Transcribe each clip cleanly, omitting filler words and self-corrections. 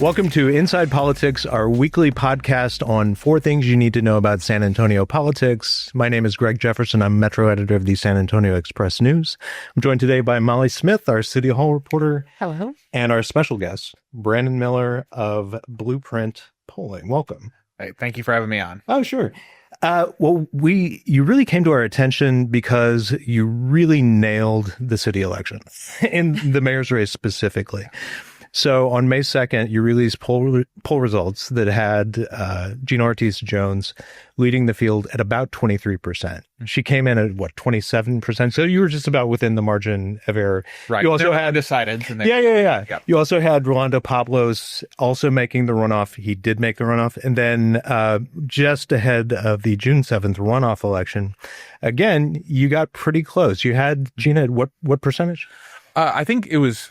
Welcome to Inside Politics, our weekly podcast on 4 things you need to know about San Antonio politics. My name is Greg Jefferson. I'm Metro Editor of the San Antonio Express News. I'm joined today by Molly Smith, our City Hall reporter. Hello. And our special guest, Brannon Miller of Blueprint Polling. Welcome. Hey, thank you for having me on. Oh, sure. You really came to our attention because you really nailed the city election, in the mayor's race specifically. So on May 2nd, you released poll results that had Gina Ortiz-Jones leading the field at about 23%. She came in at, 27%? So you were just about within the margin of error. Right. You also had decided. Yeah. You also had Rolando Pablos also making the runoff. He did make the runoff. And then just ahead of the June 7th runoff election, again, you got pretty close. You had Gina at what percentage? I think it was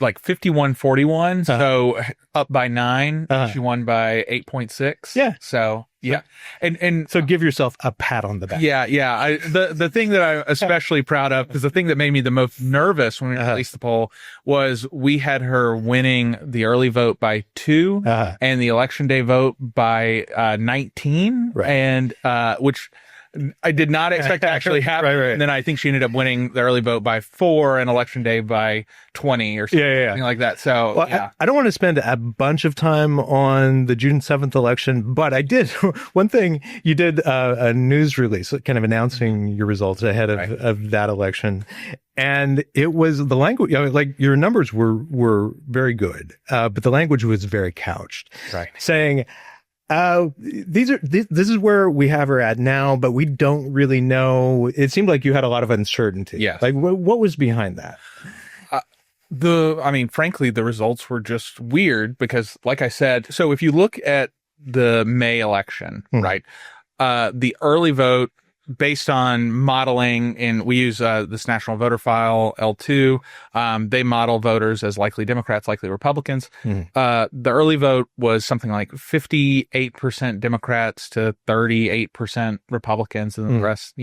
like 51-41, so up by 9. She won by 8.6. Yeah. So yeah, and so give yourself a pat on the back. Yeah. The thing that I'm especially proud of, because the thing that made me the most nervous when we released the poll was we had her winning the early vote by 2 and the election day vote by 19, right. And which I did not expect to actually happen. Right. And then I think she ended up winning the early vote by 4 and election day by 20 or something like that. So, I don't want to spend a bunch of time on the June 7th election, but I did. One thing, you did a news release kind of announcing your results ahead of that election. And it was the language, like your numbers were very good, but the language was very couched. Right. Saying, this is where we have her at now, but we don't really know. It seemed like you had a lot of uncertainty. Yeah. Like what was behind that? Frankly, the results were just weird because, like I said, so if you look at the May election, right, the early vote based on modeling, and we use this national voter file L2, they model voters as likely Democrats, likely Republicans. The early vote was something like 58% Democrats to 38% Republicans, and the rest,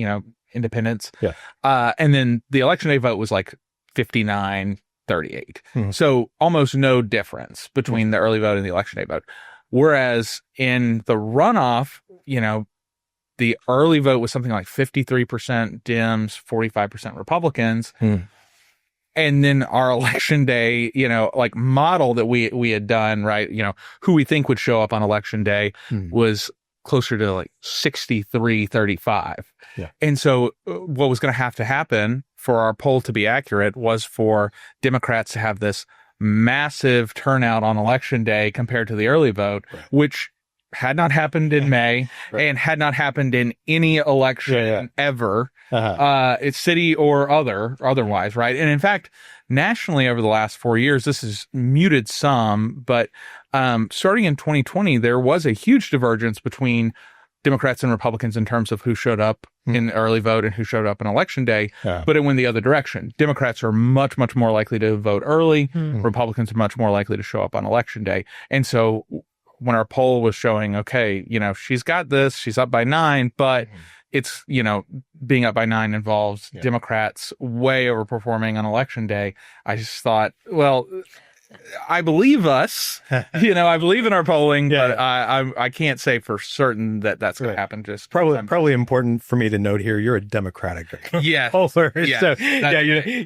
independents. Yeah. And then the election day vote was like 59-38. So almost no difference between the early vote and the election day vote. Whereas in the runoff, the early vote was something like 53% Dems, 45% Republicans. And then our election day, model that we had done, right, who we think would show up on election day was closer to like 63-35. Yeah. And so what was going to have to happen for our poll to be accurate was for Democrats to have this massive turnout on election day compared to the early vote, which had not happened in May and had not happened in any election ever, it's city or otherwise, right? And in fact, nationally over the last 4 years, this has muted some, but starting in 2020, there was a huge divergence between Democrats and Republicans in terms of who showed up in the early vote and who showed up on election day, but it went the other direction. Democrats are much, much more likely to vote early. Republicans are much more likely to show up on election day. And so when our poll was showing, okay, she's got this, she's up by 9, but it's, being up by 9 involves Democrats way overperforming on election day. I just thought, well, I believe us, I believe in our polling, but I can't say for certain that that's going to happen. Just probably important for me to note here. You're a Democratic poller, so you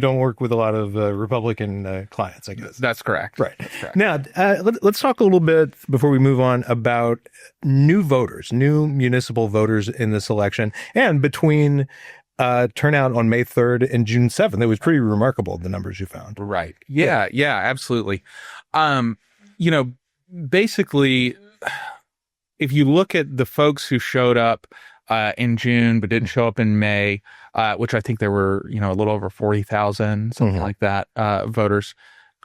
don't work with a lot of Republican clients, I guess. That's correct. Right. That's correct. Now, let's talk a little bit before we move on about new municipal voters in this election, and between turnout on May 3rd and June 7th. It was pretty remarkable, the numbers you found. Right. Yeah, absolutely. Basically, if you look at the folks who showed up in June but didn't show up in May, which I think there were, a little over 40,000, something like that, voters,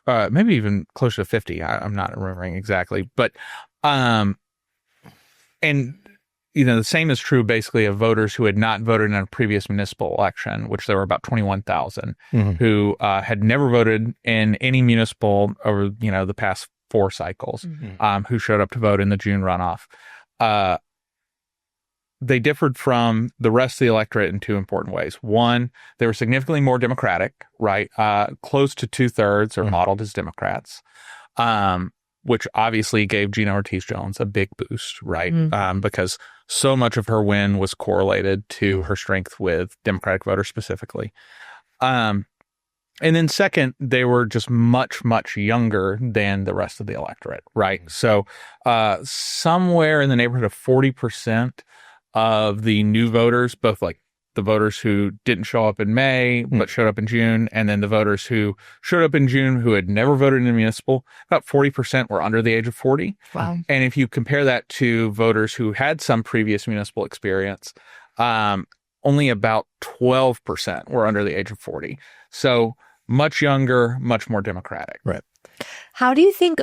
maybe even close to 50. I'm not remembering exactly. But, the same is true basically of voters who had not voted in a previous municipal election, which there were about 21,000 who had never voted in any municipal over, the past 4 cycles, who showed up to vote in the June runoff. They differed from the rest of the electorate in 2 important ways. One, they were significantly more Democratic, right? Close to 2/3 are modeled as Democrats. which obviously gave Gina Ortiz-Jones a big boost, right? Because so much of her win was correlated to her strength with Democratic voters specifically. And then second, they were just much, much younger than the rest of the electorate, right? So somewhere in the neighborhood of 40% of the new voters, both like the voters who didn't show up in May but showed up in June, and then the voters who showed up in June who had never voted in a municipal, about 40% were under the age of 40. Wow. And if you compare that to voters who had some previous municipal experience, only about 12% were under the age of 40. So much younger, much more Democratic. Right. How do you think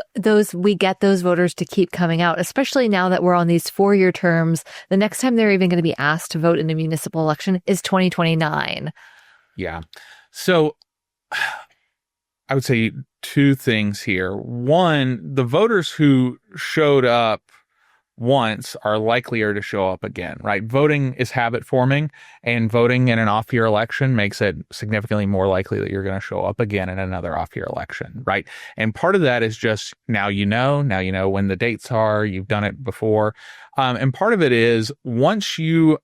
we get those voters to keep coming out, especially now that we're on these 4-year terms? The next time they're even going to be asked to vote in a municipal election is 2029. Yeah. So I would say two things here. One, the voters who showed up once are likelier to show up again, right? Voting is habit forming, and voting in an off-year election makes it significantly more likely that you're going to show up again in another off-year election, right? And part of that is just now you know when the dates are, you've done it before. And part of it is once you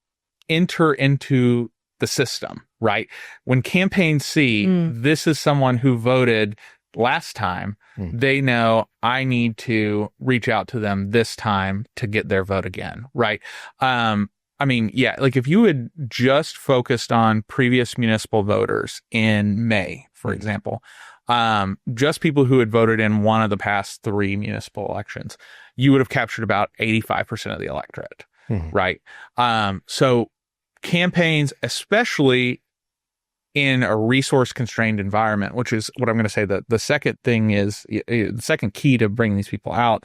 enter into the system, right? When campaigns see this is someone who voted last time, they know I need to reach out to them this time to get their vote again, right? I mean, yeah, like if you had just focused on previous municipal voters in May, for example, just people who had voted in one of the past 3 municipal elections, you would have captured about 85% of the electorate, right? So campaigns, especially in a resource-constrained environment, which is what I'm going to say that the second thing is, the second key to bringing these people out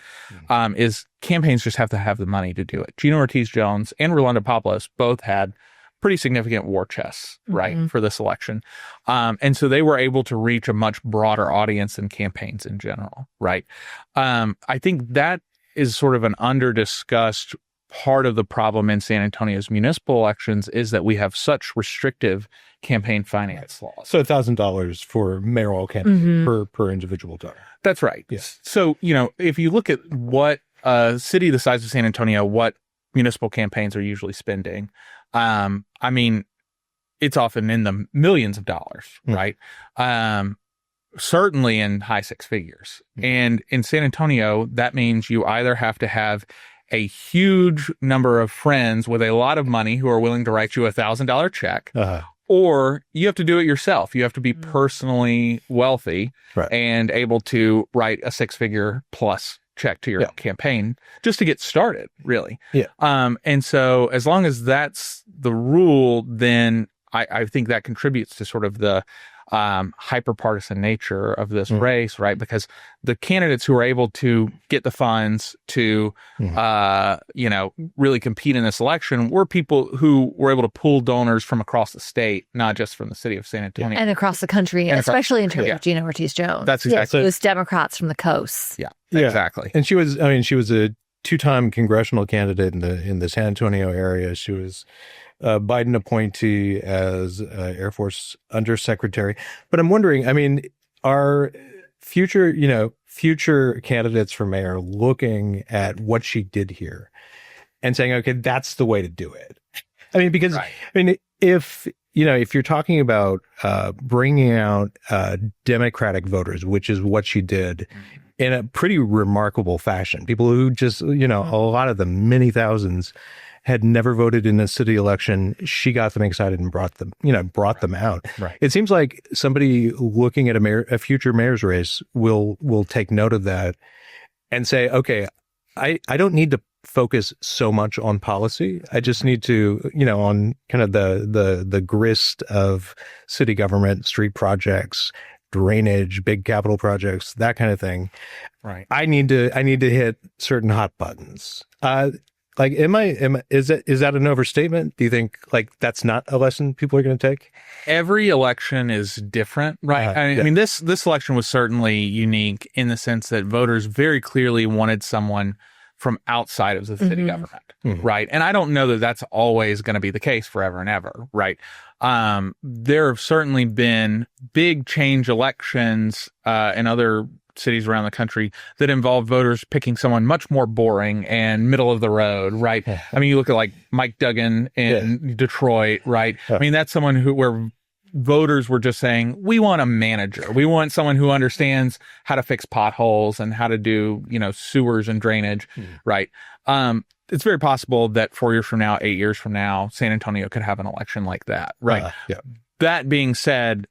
is campaigns just have to have the money to do it. Gina Ortiz-Jones and Rolanda Papalos both had pretty significant war chests, right, for this election. And so they were able to reach a much broader audience than campaigns in general, right? I think that is sort of an under-discussed part of the problem in San Antonio's municipal elections is that we have such restrictive campaign finance laws. So $1,000 for mayoral candidate per individual donor. That's right. Yes. So, if you look at what a city the size of San Antonio, what municipal campaigns are usually spending, I mean, it's often in the millions of dollars, right? Certainly in high 6 figures. And in San Antonio, that means you either have to have a huge number of friends with a lot of money who are willing to write you $1,000 check, or you have to do it yourself. You have to be personally wealthy and able to write a 6-figure plus check to your campaign just to get started, really. And so as long as that's the rule, then I think that contributes to sort of the hyper-partisan nature of this race, right? Because the candidates who are able to get the funds to, really compete in this election were people who were able to pull donors from across the state, not just from the city of San Antonio. And across the country, especially in terms of Gina Ortiz-Jones. That's exactly. Those Democrats from the coast. Yeah, exactly. And she was a 2-time congressional candidate in the San Antonio area. She was Biden appointee as Air Force Undersecretary. But I'm wondering, I mean, are future candidates for mayor looking at what she did here and saying, okay, that's the way to do it? I mean, because if you're talking about bringing out Democratic voters, which is what she did in a pretty remarkable fashion, people who just, a lot of them, many thousands, had never voted in a city election. She got them excited and brought them out. Right. It seems like somebody looking at a future mayor's race will take note of that and say, okay, I don't need to focus so much on policy. I just need to, on kind of the grist of city government, street projects, drainage, big capital projects, that kind of thing. Right. I need to hit certain hot buttons. Like, is that an overstatement? Do you think that's not a lesson people are going to take? Every election is different, right? I mean, this election was certainly unique in the sense that voters very clearly wanted someone from outside of the city government, right? And I don't know that that's always going to be the case forever and ever, right? There have certainly been big change elections in other cities around the country that involve voters picking someone much more boring and middle of the road, right? Yeah. I mean, you look at like Mike Duggan in Detroit, right? Yeah. I mean, that's someone where voters were just saying, we want a manager. We want someone who understands how to fix potholes and how to do, sewers and drainage, right? It's very possible that 4 years from now, 8 years from now, San Antonio could have an election like that, right? Yeah. That being said,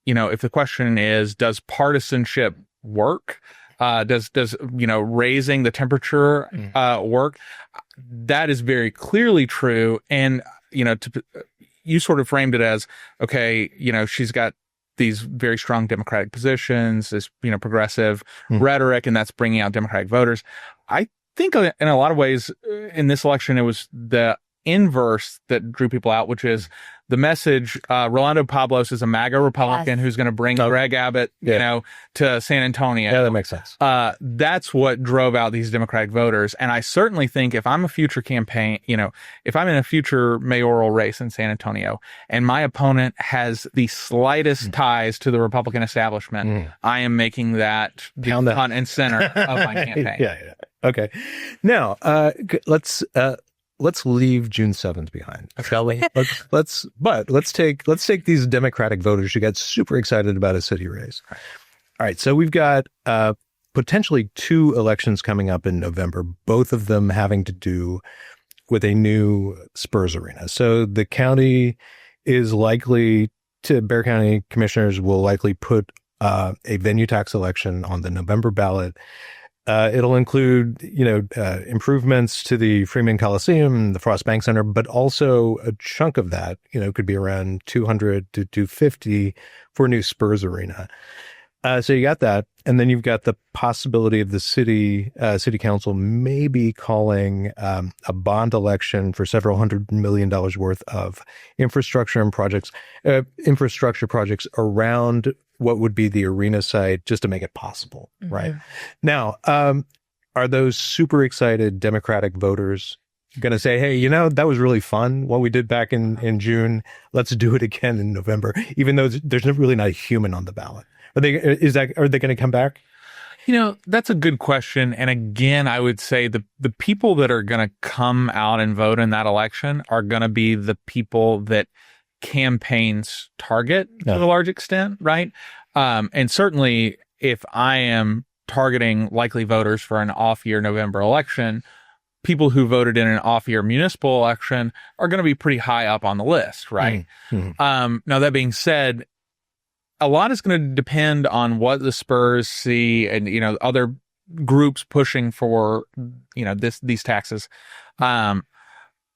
if the question is, does partisanship work? Does raising the temperature work? That is very clearly true. And, you sort of framed it as, okay, she's got these very strong Democratic positions, this, progressive rhetoric, and that's bringing out Democratic voters. I think in a lot of ways in this election, it was the inverse that drew people out, which is the message, Rolando Pablos is a MAGA Republican who's going to bring Greg Abbott, to San Antonio. Yeah, that makes sense. That's what drove out these Democratic voters. And I certainly think if I'm a future campaign, if I'm in a future mayoral race in San Antonio and my opponent has the slightest ties to the Republican establishment, I am making that the front and center of my campaign. Yeah. Okay. Now, let's leave June 7th behind, shall we? Let's take these Democratic voters who got super excited about a city race. All right. So we've got potentially 2 elections coming up in November, both of them having to do with a new Spurs arena. So the county is likely Bexar County commissioners will likely put a venue tax election on the November ballot. It'll include, improvements to the Freeman Coliseum, the Frost Bank Center, but also a chunk of that, could be around 200 to 250 for a new Spurs arena. So you got that. And then you've got the possibility of the city council maybe calling a bond election for several $100 million worth of infrastructure projects around what would be the arena site just to make it possible, right? Now, are those super excited Democratic voters going to say, hey, that was really fun, what we did back in June, let's do it again in November, even though there's really not a human on the ballot? Are they going to come back? That's a good question. And again, I would say the people that are going to come out and vote in that election are going to be the people that campaigns target to a large extent, right? And certainly if I am targeting likely voters for an off-year November election, people who voted in an off-year municipal election are going to be pretty high up on the list, right? Now, that being said, a lot is going to depend on what the Spurs see and, other groups pushing for, these taxes.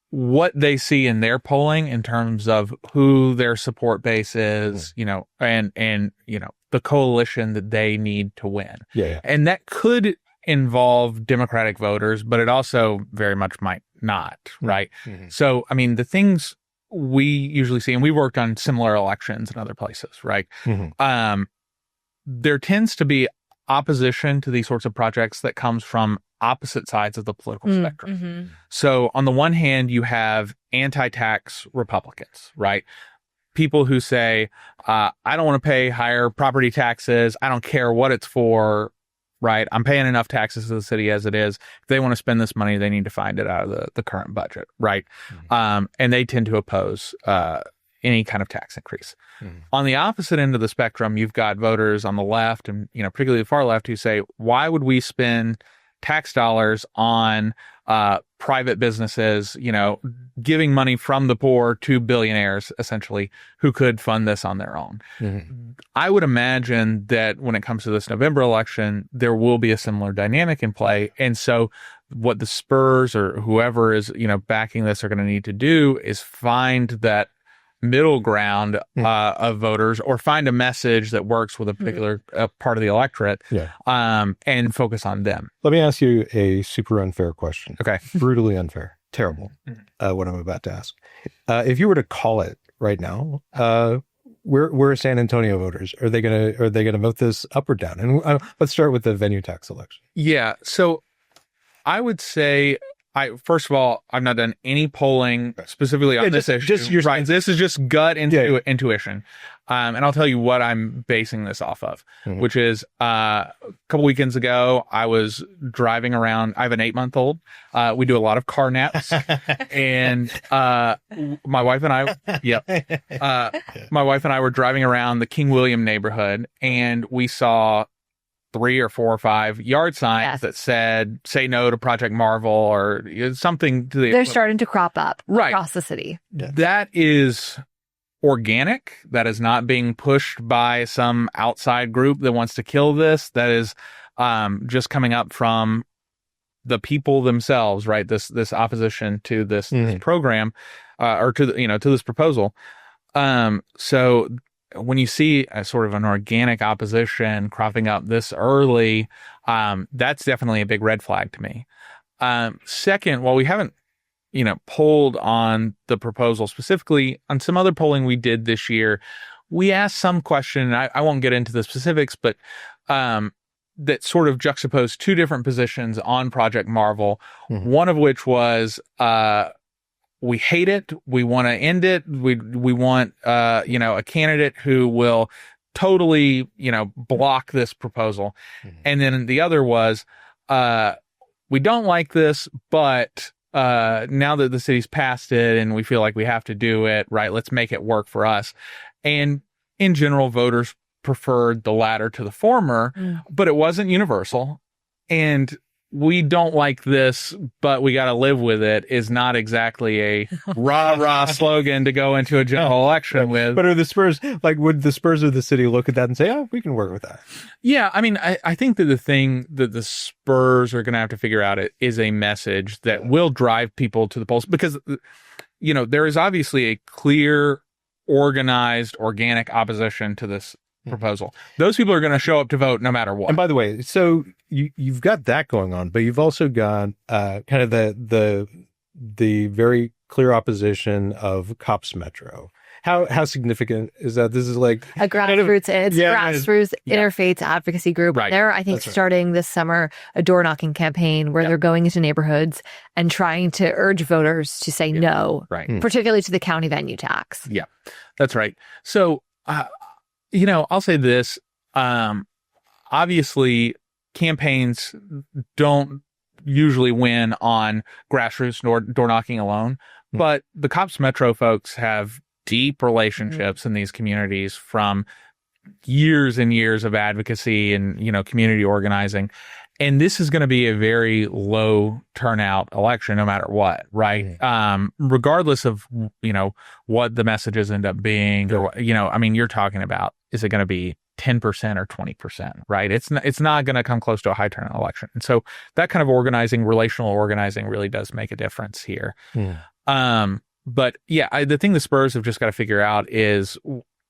What they see in their polling in terms of who their support base is, and the coalition that they need to win. Yeah. And that could involve Democratic voters, but it also very much might not, right? So, I mean, the things we usually see, and we worked on similar elections in other places, right? There tends to be opposition to these sorts of projects that comes from opposite sides of the political spectrum. So on the one hand, you have anti-tax Republicans, right? People who say, I don't want to pay higher property taxes. I don't care what it's for, right? I'm paying enough taxes to the city as it is. If they want to spend this money, they need to find it out of the current budget, right? And they tend to oppose any kind of tax increase. On the opposite end of the spectrum, you've got voters on the left and, particularly the far left who say, why would we spend tax dollars on private businesses, giving money from the poor to billionaires, essentially, who could fund this on their own. I would imagine that when it comes to this November election, there will be a similar dynamic in play. And so what the Spurs or whoever is, backing this are going to need to do is find that middle ground of voters, or find a message that works with a particular part of the electorate, and focus on them. Let me ask you a super unfair question. Okay. Brutally unfair. Terrible. What I'm about to ask. If you were to call it right now, where are San Antonio voters? Are they gonna vote this up or down? And let's start with the venue tax election. Yeah. So I would say First of all, I've not done any polling specifically on this issue. Just your right. This is just gut intuition. And I'll tell you what I'm basing this off of, which is a couple weekends ago, I was driving around. I have an 8-month-old. We do a lot of car naps. And my wife and I, my wife and I were driving around the King William neighborhood, and we saw 3 or 4 or 5 yard signs that said, say no to Project Marvel or something to the... They're starting to crop up right across the city. Yeah. That is organic. That is not being pushed by some outside group that wants to kill this. That is just coming up from the people themselves, right? This opposition to this program or to to this proposal. So when you see a sort of an organic opposition cropping up this early, that's definitely a big red flag to me. Second, while we haven't, polled on the proposal specifically, on some other polling we did this year, we asked some question, and I won't get into the specifics, but that sort of juxtaposed 2 different positions on Project Marvel, one of which was we hate it. We want to end it. We want, a candidate who will totally, block this proposal. And then the other was, we don't like this, but now that the city's passed it and we feel like we have to do it, right, let's make it work for us. And in general, voters preferred the latter to the former, but it wasn't universal. And we don't like this, but we got to live with it is not exactly a rah-rah slogan to go into a general election with. But are the Spurs, would the Spurs of the city look at that and say, oh, we can work with that? Yeah, I mean, I think that the thing that the Spurs are going to have to figure out is a message that will drive people to the polls, because, there is obviously a clear, organized, organic opposition to this proposal. Those people are going to show up to vote no matter what. And by the way, so you've got that going on, but you've also got kind of the very clear opposition of Cops Metro. How significant is that? This is like a grassroots, grassroots interfaith advocacy group. Right. They're, I think, starting this summer a door knocking campaign where they're going into neighborhoods and trying to urge voters to say no, right, particularly to the county venue tax. Yeah, that's right. So, I'll say this. Obviously, campaigns don't usually win on grassroots door knocking alone, but the Cops Metro folks have deep relationships in these communities from years and years of advocacy and, community organizing. And this is going to be a very low turnout election, no matter what, right? Regardless of, what the messages end up being, or, you're talking about, is it going to be 10% or 20%, right? It's not going to come close to a high turnout election. And so that kind of organizing, relational organizing, really does make a difference here. But yeah, the thing the Spurs have just got to figure out is,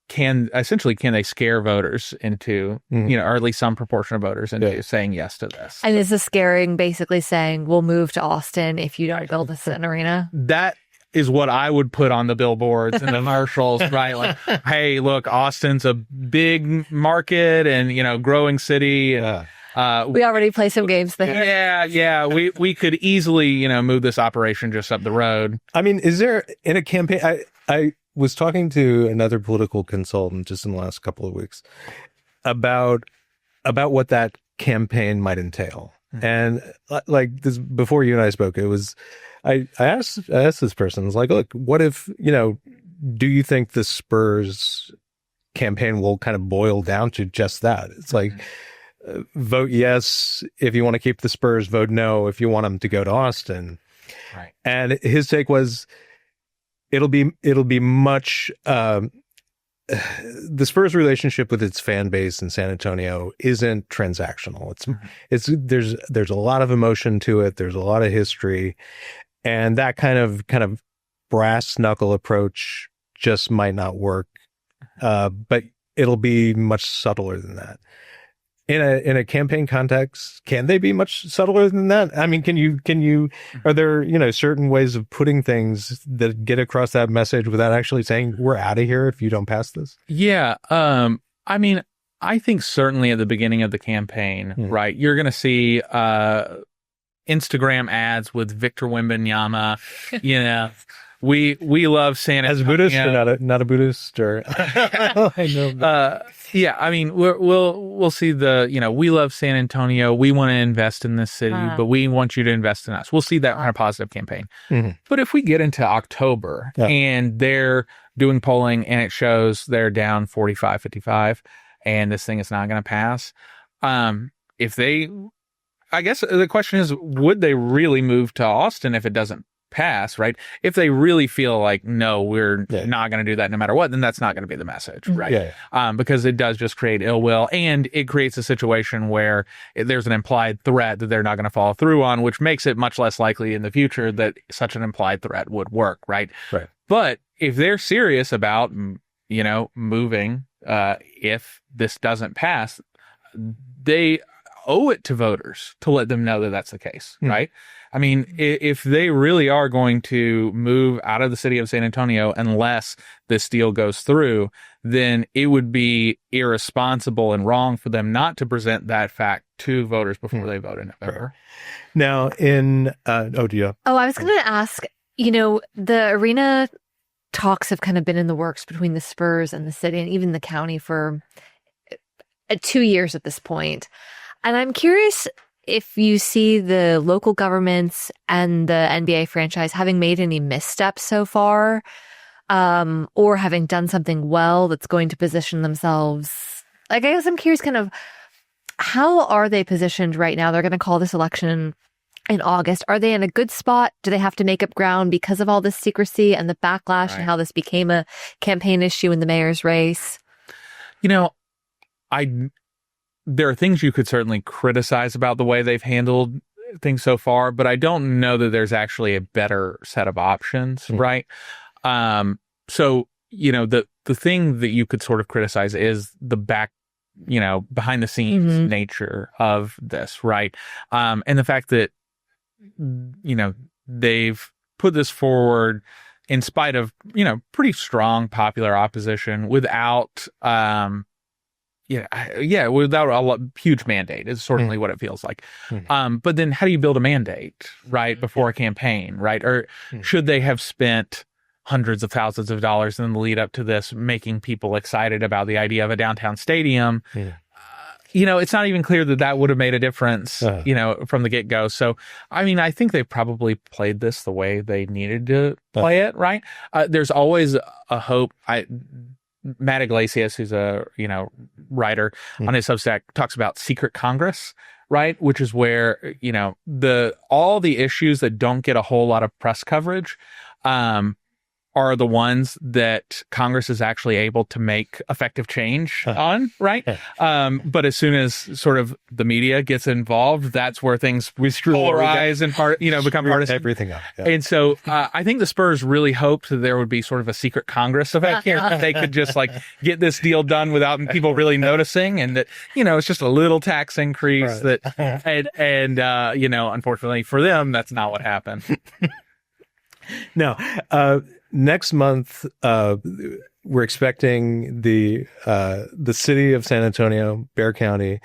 can they scare voters into, or at least some proportion of voters into saying yes to this? And is the scaring basically saying, we'll move to Austin if you don't build us an arena? That is what I would put on the billboards and the commercials, right? Like, hey, look, Austin's a big market and, growing city. We already play some games there. Yeah. We could easily, move this operation just up the road. I mean, is there in a campaign? I was talking to another political consultant just in the last couple of weeks about what that campaign might entail. And like this, before you and I spoke, it was, I asked this person, I was like, look, what if, do you think the Spurs campaign will kind of boil down to just that? It's like, vote yes if you want to keep the Spurs, vote no if you want them to go to Austin. Right. And his take was, it'll be much, the Spurs relationship with its fan base in San Antonio isn't transactional. There's a lot of emotion to it. There's a lot of history, and that kind of brass knuckle approach just might not work. But it'll be much subtler than that. In a campaign context, can they be much subtler than that? I mean, can you, are there, certain ways of putting things that get across that message without actually saying we're out of here if you don't pass this? Yeah. I mean, I think certainly at the beginning of the campaign, right, you're going to see, Instagram ads with Victor Wembanyama. You know, we love San Antonio. As a Buddhist or not a Buddhist or I know. Yeah, I mean, we'll see we love San Antonio. We want to invest in this city, but we want you to invest in us. We'll see that kind of positive campaign. Mm-hmm. But if we get into October and they're doing polling and it shows they're down 45-55 and this thing is not going to pass, I guess the question is, would they really move to Austin if it doesn't pass, right? If they really feel like, no, we're not going to do that no matter what, then that's not going to be the message, right? Because it does just create ill will, and it creates a situation where there's an implied threat that they're not going to follow through on, which makes it much less likely in the future that such an implied threat would work, right? But if they're serious about, moving, if this doesn't pass, they owe it to voters to let them know that that's the case, right? I mean, if they really are going to move out of the city of San Antonio unless this deal goes through, then it would be irresponsible and wrong for them not to present that fact to voters before they vote in November. Now, I was going to ask, the arena talks have kind of been in the works between the Spurs and the city and even the county for 2 years at this point. And I'm curious if you see the local governments and the NBA franchise having made any missteps so far, or having done something well that's going to position themselves. Like, I guess I'm curious kind of how are they positioned right now? They're going to call this election in August. Are they in a good spot? Do they have to make up ground because of all this secrecy and the backlash and how this became a campaign issue in the mayor's race? There are things you could certainly criticize about the way they've handled things so far, but I don't know that there's actually a better set of options, right? So, the thing that you could sort of criticize is the behind the scenes nature of this, right? And the fact that, they've put this forward in spite of, pretty strong popular opposition without, without a huge mandate is certainly what it feels like. But then how do you build a mandate, right, before a campaign, right? Or should they have spent hundreds of thousands of dollars in the lead up to this, making people excited about the idea of a downtown stadium? It's not even clear that would have made a difference, from the get-go. So, I mean, I think they probably played this the way they needed to play it, right? There's always a hope. Matt Iglesias, who's a writer on his Substack, talks about secret Congress, right? Which is where all the issues that don't get a whole lot of press coverage are the ones that Congress is actually able to make effective change on, right? But as soon as sort of the media gets involved, that's where things polarize and become partisan. Everything up. And so I think the Spurs really hoped that there would be sort of a secret Congress event here. They could just get this deal done without people really noticing, and that it's just a little tax increase unfortunately for them, that's not what happened. Now, next month, we're expecting the city of San Antonio, Bexar County,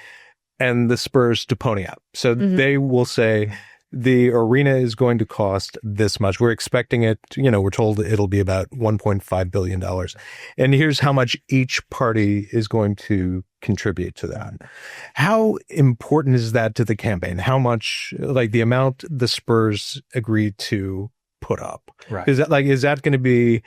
and the Spurs to pony up. So they will say the arena is going to cost this much. We're expecting it, we're told it'll be about $1.5 billion. And here's how much each party is going to contribute to that. How important is that to the campaign? How much, the amount the Spurs agreed to put up? Right. Is that going to be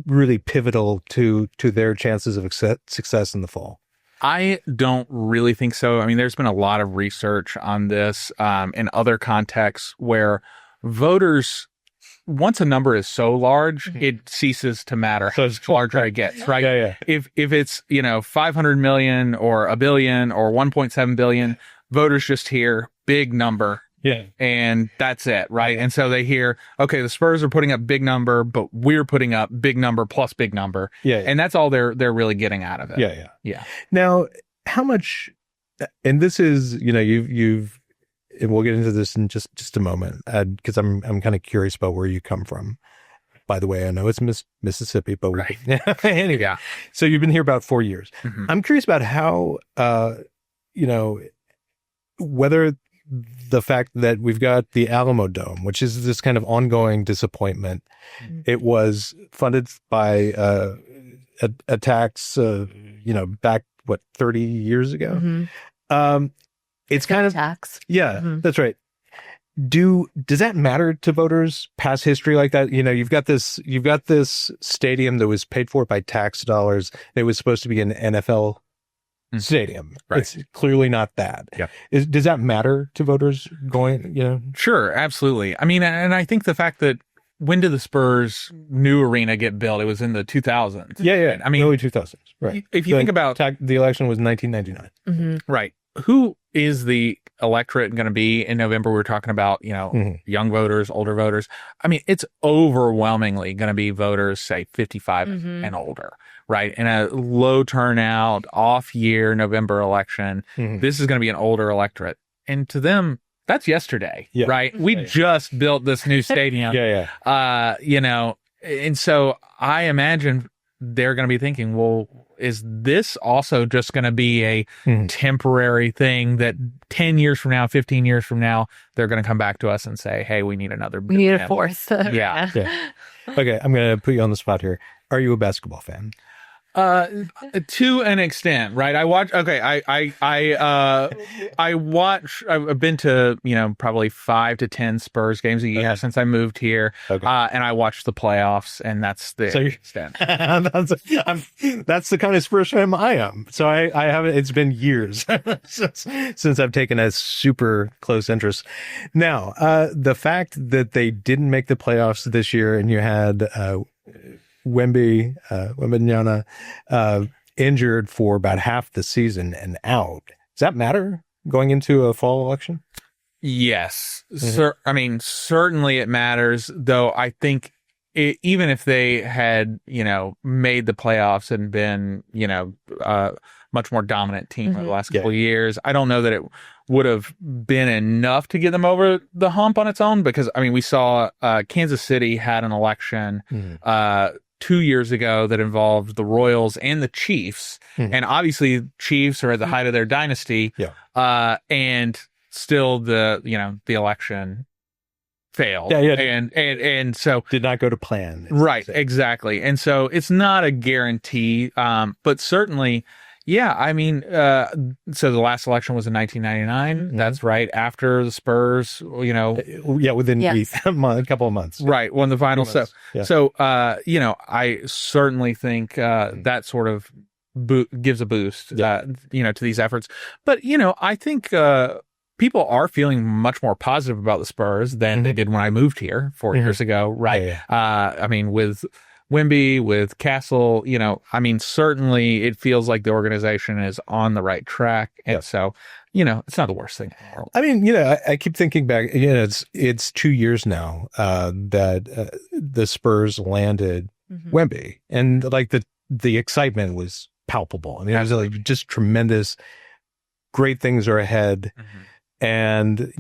really pivotal to their chances of success in the fall? I don't really think so. I mean, there's been a lot of research on this in other contexts where voters, once a number is so large, it ceases to matter how larger it gets, right? Yeah. If it's 500 million or a billion or 1.7 billion, voters just hear big number. Yeah. And that's it, right? And so they hear, okay, the Spurs are putting up big number, but we're putting up big number plus big number. Yeah. And that's all they're really getting out of it. Yeah. Now, how much, and this is, you've, and we'll get into this in just a moment, because I'm kind of curious about where you come from. By the way, I know it's Mississippi, but right. Anyway. Yeah. So you've been here about 4 years. I'm curious about how, whether the fact that we've got the Alamo Dome, which is this kind of ongoing disappointment. It was funded by a tax, back 30 years ago. It's kind of tax. Yeah, that's right. Does that matter to voters? Past history like that, you've got this stadium that was paid for by tax dollars. It was supposed to be an NFL stadium. Right. It's clearly not that. Yeah. Does that matter to voters going? Sure, absolutely. I mean, and I think the fact that when did the Spurs new arena get built? It was in the 2000s. Yeah. I mean, early 2000s. Right. If you think about the election was 1999. Right. Who is the electorate going to be in November? We're talking about, young voters, older voters. I mean, it's overwhelmingly going to be voters, say 55 and older, right? In a low turnout, off year November election, this is going to be an older electorate. And to them, that's yesterday, right? We just built this new stadium. And so I imagine they're going to be thinking, well, is this also just going to be a temporary thing that 10 years from now, 15 years from now, they're going to come back to us and say, hey, we need another. We need a fourth. Yeah. Okay, I'm going to put you on the spot here. Are you a basketball fan? To an extent, right? I watch. Okay, I watch. I've been to probably 5 to 10 Spurs games a year since I moved here, and I watch the playoffs, and that's the extent. That's the kind of Spurs fan I am. So I haven't. It's been years since I've taken a super close interest. Now, the fact that they didn't make the playoffs this year, and you had Wembanyama injured for about half the season and out. Does that matter going into a fall election? Yes. I mean, certainly it matters, though I think even if they had, made the playoffs and been, much more dominant team over the last couple of years, I don't know that it would have been enough to get them over the hump on its own, because, I mean, we saw Kansas City had an election 2 years ago that involved the Royals and the Chiefs. And obviously Chiefs are at the height of their dynasty. And still the election failed. And so did not go to plan. Right. Exactly. And so it's not a guarantee. But certainly, I mean, so the last election was in 1999. That's right after the Spurs, within a couple of months. Right. Won the final. So, I certainly think that sort of gives a boost, to these efforts. But, I think people are feeling much more positive about the Spurs than they did when I moved here 4 years ago. Right. I mean, with Wemby, with Castle, I mean, certainly it feels like the organization is on the right track. And so, it's not the worst thing in the world. I mean, I keep thinking back, it's 2 years now that the Spurs landed Wemby, and like the excitement was palpable. I mean, it was like just tremendous, great things are ahead. And,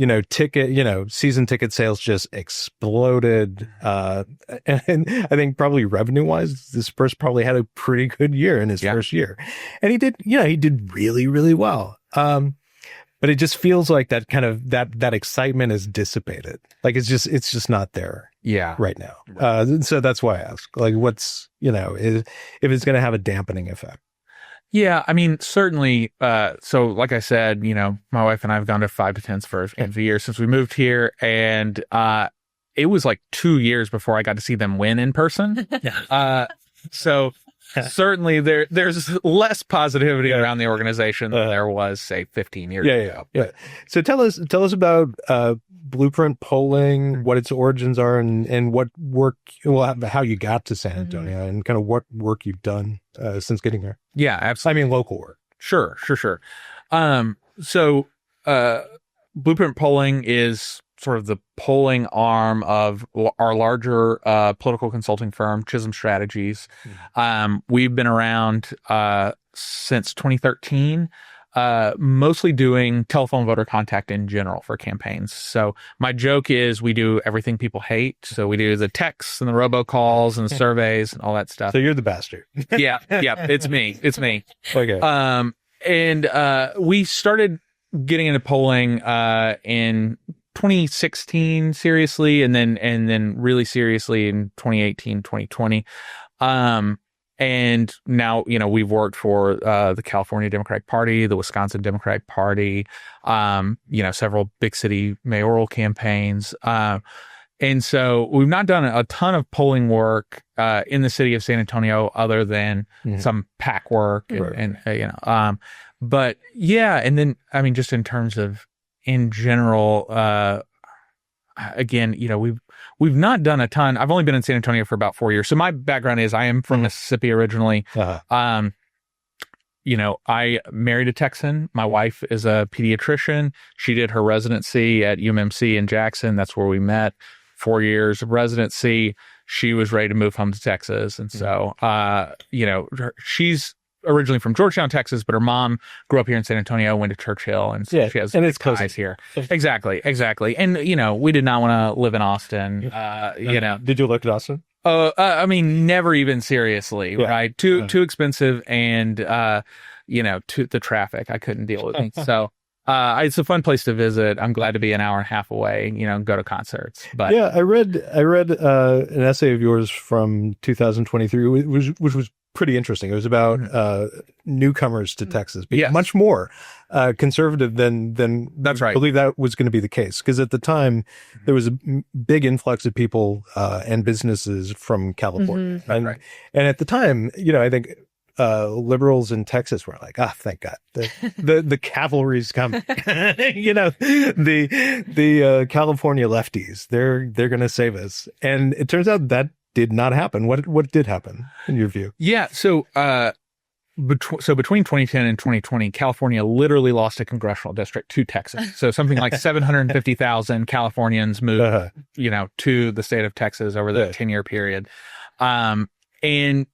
season ticket sales just exploded. And I think probably revenue wise, the Spurs probably had a pretty good year in his first year. And he did really, really well. But it just feels like that kind of, that excitement is dissipated. Like it's just not there. Right now. So that's why I ask, like, what's, if it's going to have a dampening effect. Yeah, I mean, certainly. So, like I said, my wife and I have gone to 5 to 10 Spurs games a year since we moved here, and it was like 2 years before I got to see them win in person. So certainly there's less positivity around the organization than there was, say, 15 years ago. So tell us about Blueprint Polling, what its origins are, and what work, how you got to San Antonio, and kind of what work you've done since getting there. Yeah, absolutely. I mean, local work. Sure. So Blueprint Polling is sort of the polling arm of our larger political consulting firm, Chisholm Strategies. We've been around since 2013. Mostly doing telephone voter contact in general for campaigns. So my joke is we do everything people hate. So we do the texts and the robocalls and the surveys and all that stuff. So you're the bastard. Yeah, it's me. Okay. And we started getting into polling in 2016 seriously, and then really seriously in 2018, 2020. And now, we've worked for the California Democratic Party, the Wisconsin Democratic Party, several big city mayoral campaigns. And so we've not done a ton of polling work in the city of San Antonio other than some PAC work but yeah. And then, just in terms of in general, again, we've not done a ton. I've only been in San Antonio for about 4 years. So my background is I am from Mississippi originally. I married a Texan. My wife is a pediatrician. She did her residency at UMMC in Jackson. That's where we met. 4 years of residency. She was ready to move home to Texas. And so, she's originally from Georgetown, Texas, but her mom grew up here in San Antonio, went to Churchill, and so she has ties here. Exactly. And, we did not want to live in Austin. Did you look at Austin? Never even seriously, right? Too expensive, and, the traffic, I couldn't deal with it. So, it's a fun place to visit. I'm glad to be an hour and a half away, go to concerts. But yeah, I read an essay of yours from 2023, which was pretty interesting. It was about newcomers to Texas, being much more conservative than that's right. I believe that was going to be the case, because at the time there was a big influx of people and businesses from California, and at the time, I think liberals in Texas were like, thank God, the cavalry's coming. the California lefties, they're going to save us. And it turns out that did not happen. What did happen in your view? Yeah. So, between 2010 and 2020, California literally lost a congressional district to Texas. So something like 750,000 Californians moved, to the state of Texas over the 10-year period. And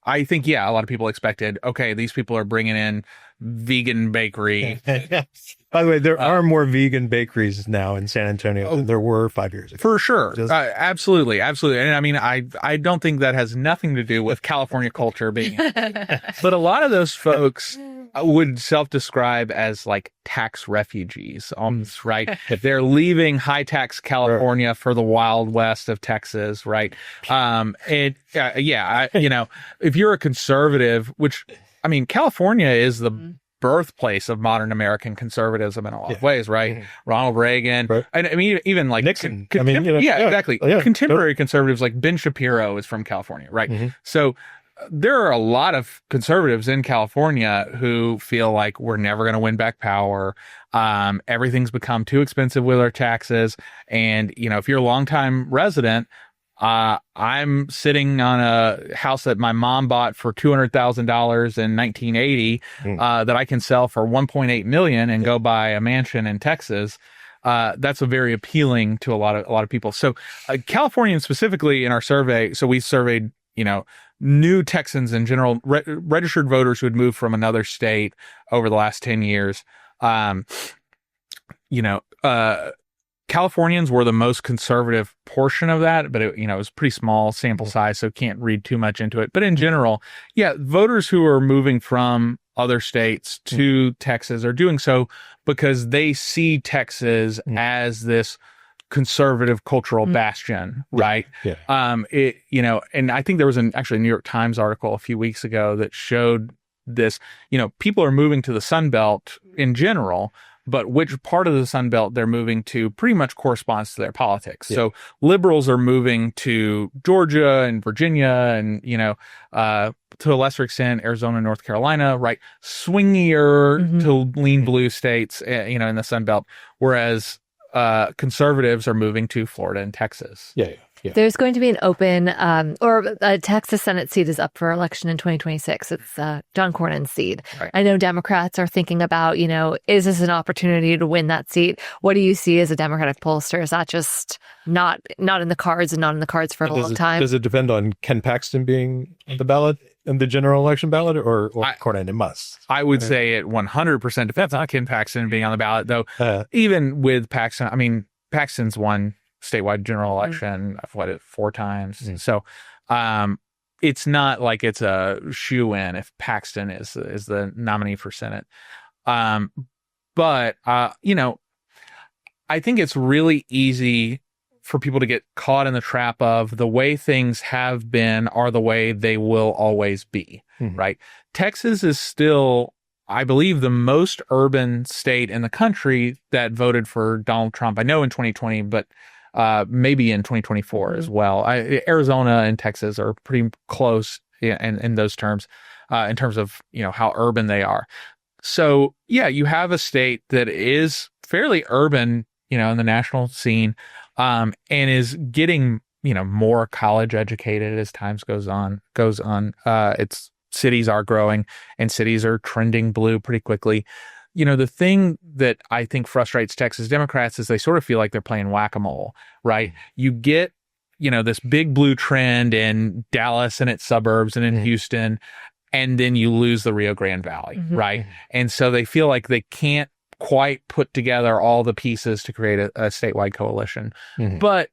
I think, a lot of people expected, okay, these people are bringing in vegan bakery. By the way, there are more vegan bakeries now in San Antonio than there were 5 years ago. For sure. Absolutely. And I don't think that has nothing to do with California culture being, but a lot of those folks would self-describe as like tax refugees, almost, right? They're leaving high tax California for the Wild West of Texas, right? If you're a conservative, which, California is the birthplace of modern American conservatism in a lot of ways, right? Ronald Reagan, and even like Nixon. Exactly. Contemporary conservatives like Ben Shapiro is from California, right? So there are a lot of conservatives in California who feel like we're never going to win back power. Everything's become too expensive with our taxes. And, if you're a longtime resident, I'm sitting on a house that my mom bought for $200,000 in 1980, that I can sell for $1.8 million and go buy a mansion in Texas. That's very appealing to a lot of people. So, Californians specifically in our survey, so we surveyed, new Texans in general, registered voters who had moved from another state over the last 10 years. Californians were the most conservative portion of that, but it was pretty small sample size, so can't read too much into it. But in general, voters who are moving from other states to Texas are doing so because they see Texas as this conservative cultural bastion, right? And I think there was actually a New York Times article a few weeks ago that showed this. People are moving to the Sun Belt in general, but which part of the Sun Belt they're moving to pretty much corresponds to their politics. So liberals are moving to Georgia and Virginia and, to a lesser extent, Arizona, North Carolina, right? Swingier to lean blue states, in the Sun Belt, whereas conservatives are moving to Florida and Texas. There's going to be an open, or a Texas Senate seat is up for election in 2026. It's John Cornyn's seat. Right. I know Democrats are thinking about, is this an opportunity to win that seat? What do you see as a Democratic pollster? Is that just not in the cards and not in the cards for a long time? Does it depend on Ken Paxton being on the ballot in the general election ballot, or Cornyn? It must. I would say it 100% depends on Ken Paxton being on the ballot, though. Even with Paxton, Paxton's won statewide general election, 4 times. So it's not like it's a shoe-in if Paxton is the nominee for Senate. But, you know, I think it's really easy for people to get caught in the trap of the way things have been are the way they will always be, right? Texas is still, I believe, the most urban state in the country that voted for Donald Trump. I know in 2020, but maybe in 2024 as well. Arizona and Texas are pretty close in those terms, in terms of, you know, how urban they are. So, yeah, you have a state that is fairly urban, you know, in the national scene, and is getting, you know, more college educated as times goes on. Its cities are growing and cities are trending blue pretty quickly. You know, the thing that I think frustrates Texas Democrats is they sort of feel like they're playing whack-a-mole, right? You get, you know, this big blue trend in Dallas and its suburbs and in Houston, and then you lose the Rio Grande Valley, right? And so they feel like they can't quite put together all the pieces to create a statewide coalition. But,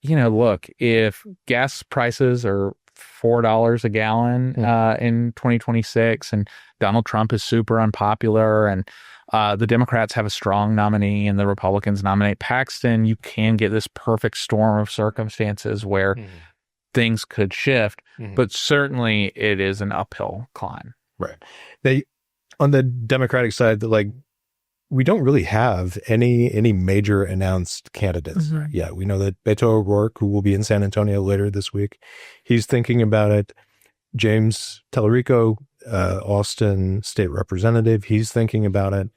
you know, look, if gas prices are $4 a gallon in 2026 and Donald Trump is super unpopular and the Democrats have a strong nominee and the Republicans nominate Paxton, you can get this perfect storm of circumstances where things could shift, but certainly it is an uphill climb. Right. On the Democratic side, we don't really have any major announced candidates. Yeah, we know that Beto O'Rourke, who will be in San Antonio later this week, he's thinking about it. James Tellerico, Austin state representative, he's thinking about it.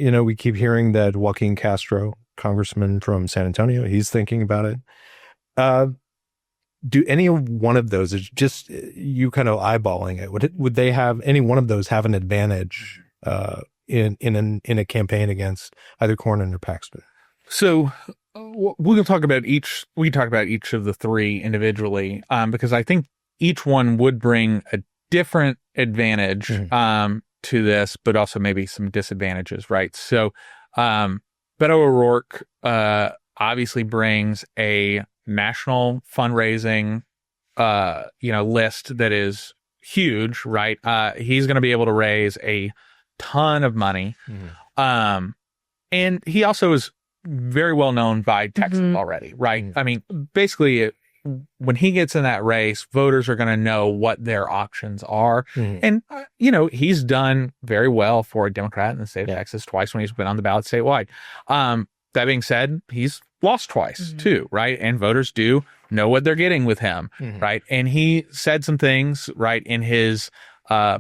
You know, we keep hearing that Joaquin Castro, congressman from San Antonio, he's thinking about it. Do any one of those, is just you kind of eyeballing it, would they have, any one of those have an advantage in a campaign against either Cornyn or Paxton? So we can talk about each of the three individually, because I think each one would bring a different advantage to this, but also maybe some disadvantages, right? So Beto O'Rourke obviously brings a national fundraising list that is huge, right? He's going to be able to raise a ton of money. And he also is very well known by Texans already, right? I mean, basically, when he gets in that race, voters are going to know what their options are. And, you know, he's done very well for a Democrat in the state of Texas twice when he's been on the ballot statewide. That being said, he's lost twice too, right? And voters do know what they're getting with him, right? And he said some things, right, in his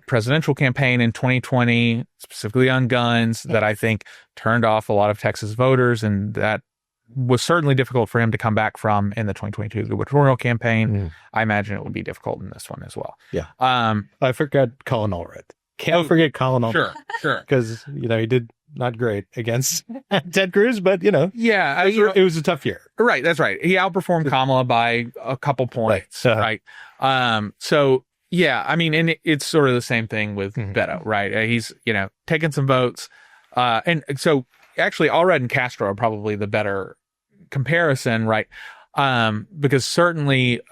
presidential campaign in 2020, specifically on guns, that I think turned off a lot of Texas voters, and that was certainly difficult for him to come back from in the 2022 gubernatorial campaign. I imagine it would be difficult in this one as well. Yeah. I forgot Colin Allred. Can't forget Colin Allred. Sure. Because, you know, he did not great against Ted Cruz, but, you know, it was a tough year. Right. That's right. He outperformed Kamala by a couple points. Right. So, yeah, I mean, and it's sort of the same thing with Beto, right? He's, you know, taking some votes. And so actually Allred and Castro are probably the better comparison, right? Because certainly,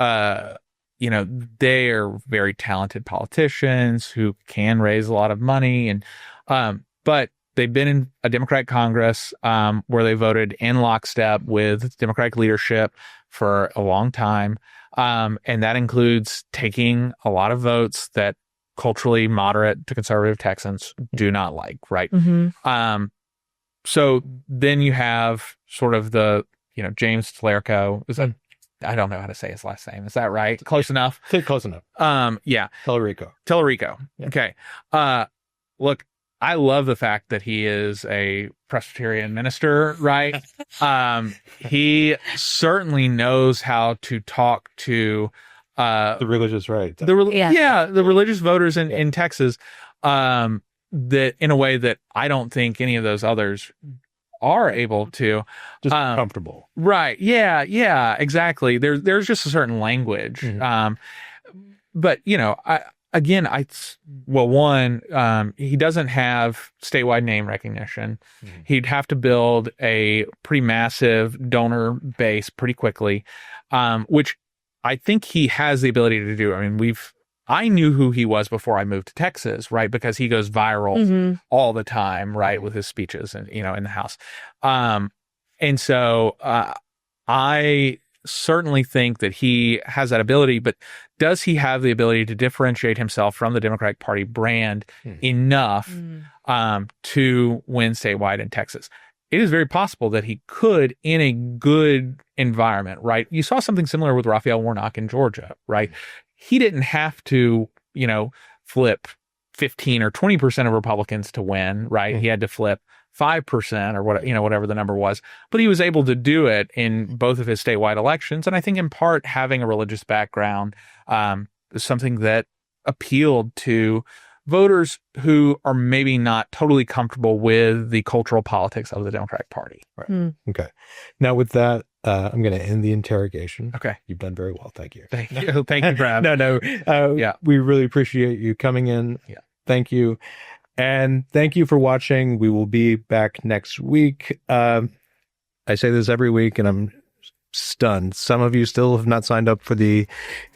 you know, they are very talented politicians who can raise a lot of money. And, but they've been in a Democratic Congress, where they voted in lockstep with Democratic leadership for a long time. And that includes taking a lot of votes that culturally moderate to conservative Texans do not like, right? So then you have sort of the, you know, James Tellerico. Is that, I don't know how to say his last name. Is that right? Close enough? Close enough. Yeah. Tellerico. Yeah. Okay. Look, I love the fact that he is a Presbyterian minister, right? He certainly knows how to talk to the religious right. The religious voters in Texas, that in a way that I don't think any of those others are able to. Just comfortable. Right. Yeah, exactly. There's just a certain language. But, you know, he doesn't have statewide name recognition. He'd have to build a pretty massive donor base pretty quickly, which I think he has the ability to do. I mean, we've I knew who he was before I moved to Texas, right? Because he goes viral all the time, right? With his speeches and, in the House. And so I certainly think that he has that ability, but does he have the ability to differentiate himself from the Democratic Party brand enough to win statewide in Texas? It is very possible that he could in a good environment, right? You saw something similar with Raphael Warnock in Georgia, right? He didn't have to, flip 15 or 20% of Republicans to win, right? He had to flip 5% or whatever the number was, but he was able to do it in both of his statewide elections. And I think in part having a religious background is something that appealed to voters who are maybe not totally comfortable with the cultural politics of the Democratic Party. Right. Okay. Now with that, I'm going to end the interrogation. Okay. You've done very well. Thank you. Thank you. Thank you, Brad. No. We really appreciate you coming in. Yeah. Thank you. And thank you for watching. We will be back next week. I say this every week and I'm stunned. Some of you still have not signed up for the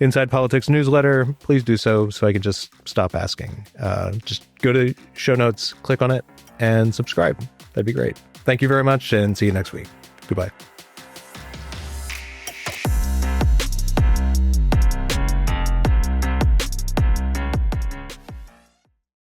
ENside Politics newsletter. Please do so I can just stop asking. Just go to show notes, click on it, and subscribe. That'd be great. Thank you very much and see you next week. Goodbye.